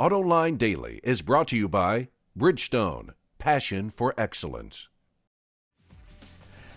Autoline Daily is brought to you by Bridgestone, passion for excellence.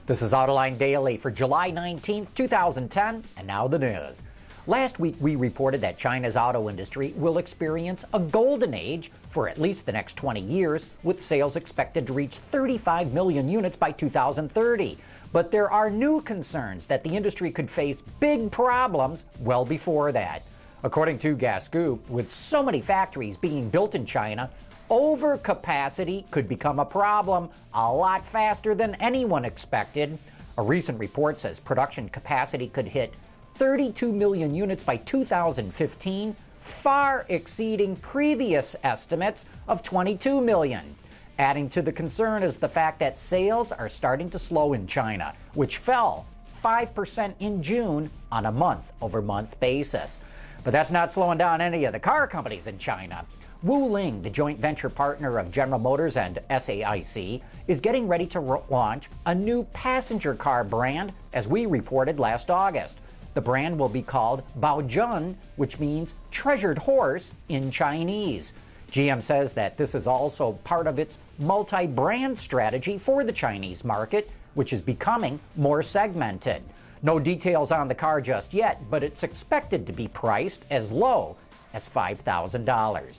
This is Autoline Daily for July 19, 2010, and now the news. Last week we reported that China's auto industry will experience a golden age for at least the next 20 years, with sales expected to reach 35 million units by 2030. But there are new concerns that the industry could face big problems well before that. According to Gasgoo, with so many factories being built in China, overcapacity could become a problem a lot faster than anyone expected. A recent report says production capacity could hit 32 million units by 2015, far exceeding previous estimates of 22 million. Adding to the concern is the fact that sales are starting to slow in China, which fell 5% in June on a month-over-month basis. But that's not slowing down any of the car companies in China. Wuling, the joint venture partner of General Motors and SAIC, is getting ready to launch a new passenger car brand, as we reported last August. The brand will be called Baozhun, which means treasured horse in Chinese. GM says that this is also part of its multi-brand strategy for the Chinese market, which is becoming more segmented. No details on the car just yet, but it's expected to be priced as low as $5,000.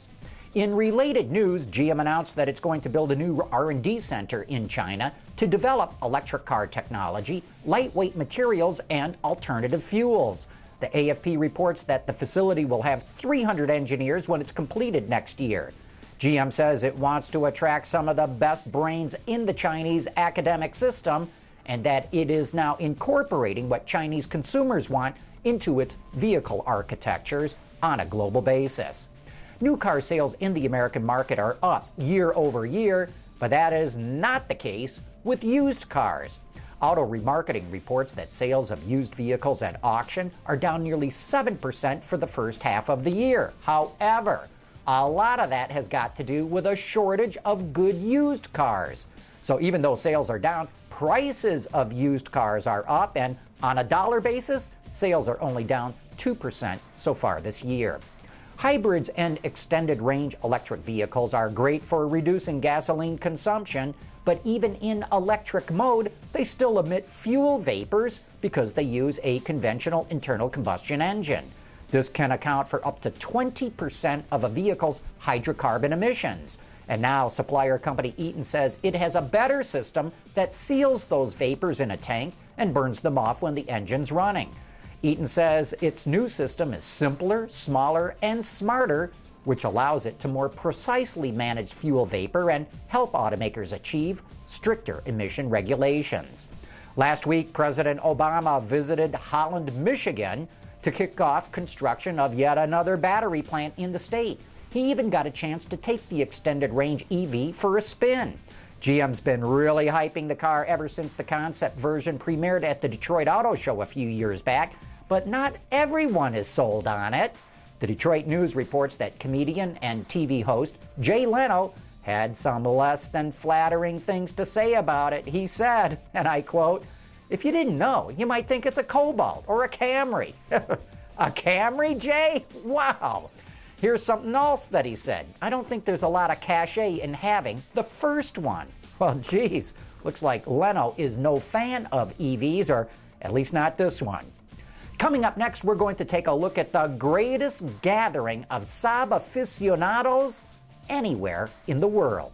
In related news, GM announced that it's going to build a new R&D center in China to develop electric car technology, lightweight materials, and alternative fuels. The AFP reports that the facility will have 300 engineers when it's completed next year. GM says it wants to attract some of the best brains in the Chinese academic system, and that it is now incorporating what Chinese consumers want into its vehicle architectures on a global basis. New car sales in the American market are up year over year, but that is not the case with used cars. Auto Remarketing reports that sales of used vehicles at auction are down nearly 7% for the first half of the year. However, a lot of that has got to do with a shortage of good used cars. So even though sales are down, prices of used cars are up, and on a dollar basis, sales are only down 2% so far this year. Hybrids and extended-range electric vehicles are great for reducing gasoline consumption, but even in electric mode, they still emit fuel vapors because they use a conventional internal combustion engine. This can account for up to 20% of a vehicle's hydrocarbon emissions. And now supplier company Eaton says it has a better system that seals those vapors in a tank and burns them off when the engine's running. Eaton says its new system is simpler, smaller, and smarter, which allows it to more precisely manage fuel vapor and help automakers achieve stricter emission regulations. Last week, President Obama visited Holland, Michigan to kick off construction of yet another battery plant in the state. He even got a chance to take the extended-range EV for a spin. GM's been really hyping the car ever since the concept version premiered at the Detroit Auto Show a few years back, but not everyone is sold on it. The Detroit News reports that comedian and TV host Jay Leno had some less than flattering things to say about it. He said, and I quote, "If you didn't know, you might think it's a Cobalt or a Camry." A Camry, Jay? Wow. Here's something else that he said. "I don't think there's a lot of cachet in having the first one." Well, geez, looks like Leno is no fan of EVs, or at least not this one. Coming up next, we're going to take a look at the greatest gathering of Saab aficionados anywhere in the world.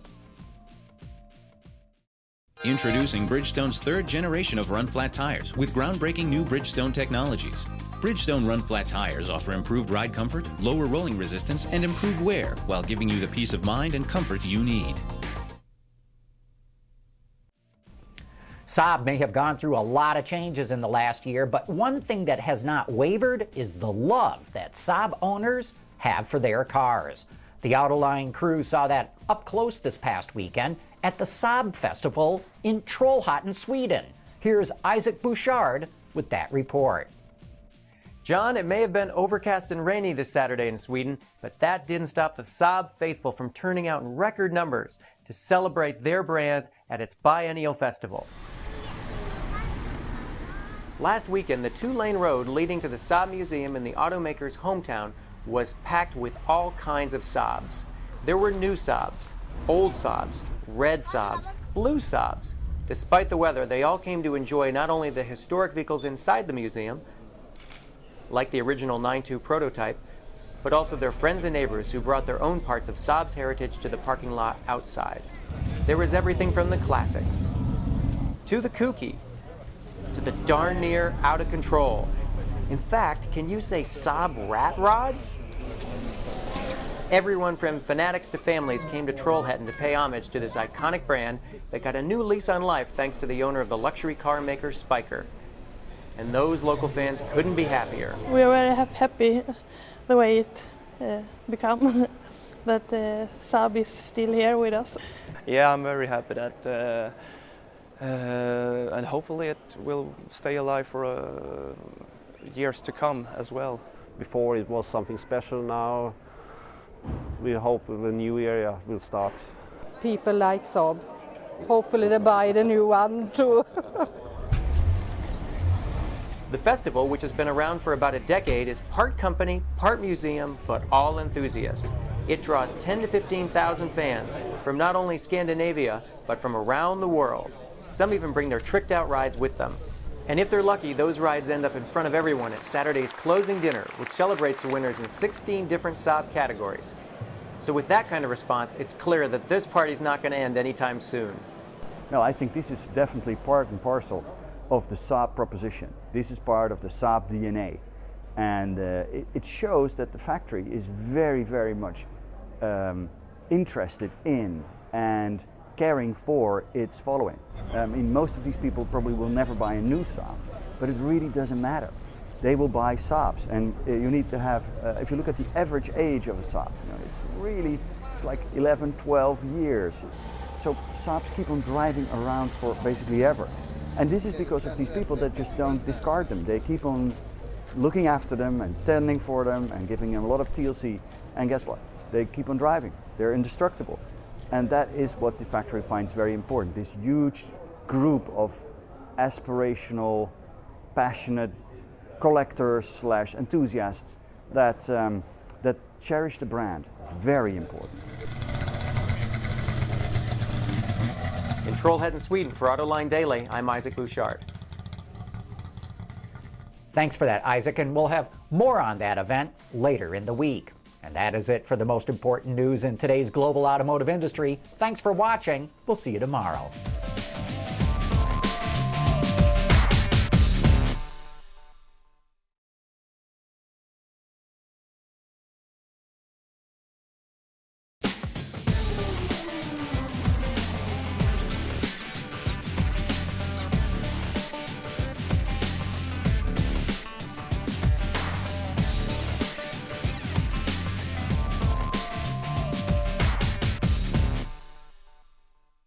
Introducing Bridgestone's third generation of run-flat tires with groundbreaking new Bridgestone technologies. Bridgestone run-flat tires offer improved ride comfort, lower rolling resistance, and improved wear while giving you the peace of mind and comfort you need. Saab may have gone through a lot of changes in the last year, but one thing that has not wavered is the love that Saab owners have for their cars. The Autoline crew saw that up close this past weekend at the Saab Festival in Trollhättan, Sweden. Here's Isaac Bouchard with that report. John, it may have been overcast and rainy this Saturday in Sweden, but that didn't stop the Saab faithful from turning out in record numbers to celebrate their brand at its biennial festival. Last weekend, the two-lane road leading to the Saab Museum in the automaker's hometown was packed with all kinds of Saabs. There were new Saabs, old Saabs, red Saabs, blue Saabs. Despite the weather, they all came to enjoy not only the historic vehicles inside the museum, like the original 9.2 prototype, but also their friends and neighbors who brought their own parts of Saab's heritage to the parking lot outside. There was everything from the classics, to the kooky, to the darn near out of control. In fact, can you say Saab rat rods? Everyone from fanatics to families came to Trollhättan to pay homage to this iconic brand that got a new lease on life thanks to the owner of the luxury car maker, Spiker. And those local fans couldn't be happier. We are very happy the way it become, that Saab is still here with us. Yeah, I'm very happy that, and hopefully it will stay alive for years to come as well. Before it was something special, now we hope the new area will start. People like Saab. Hopefully they buy the new one too. The festival, which has been around for about a decade, is part company, part museum, but all enthusiast. It draws 10 to 15,000 fans from not only Scandinavia, but from around the world. Some even bring their tricked-out rides with them. And if they're lucky, those rides end up in front of everyone at Saturday's closing dinner, which celebrates the winners in 16 different Saab categories. So with that kind of response, it's clear that this party's not going to end anytime soon. No, I think this is definitely part and parcel of the Saab proposition. This is part of the Saab DNA. And it shows that the factory is very, very much interested in and caring for its following. I mean, most of these people probably will never buy a new Saab, but it really doesn't matter. They will buy Saabs, and you need to have, if you look at the average age of a Saab, it's like 11, 12 years. So Saabs keep on driving around for basically ever. And this is because of these people that just don't discard them. They keep on looking after them and standing for them and giving them a lot of TLC. And guess what? They keep on driving. They're indestructible. And that is what the factory finds very important. This huge group of aspirational, passionate collectors / enthusiasts that cherish the brand. Very important. In Trollhättan, Sweden, for Autoline Daily, I'm Isaac Bouchard. Thanks for that, Isaac, and we'll have more on that event later in the week. And that is it for the most important news in today's global automotive industry. Thanks for watching. We'll see you tomorrow.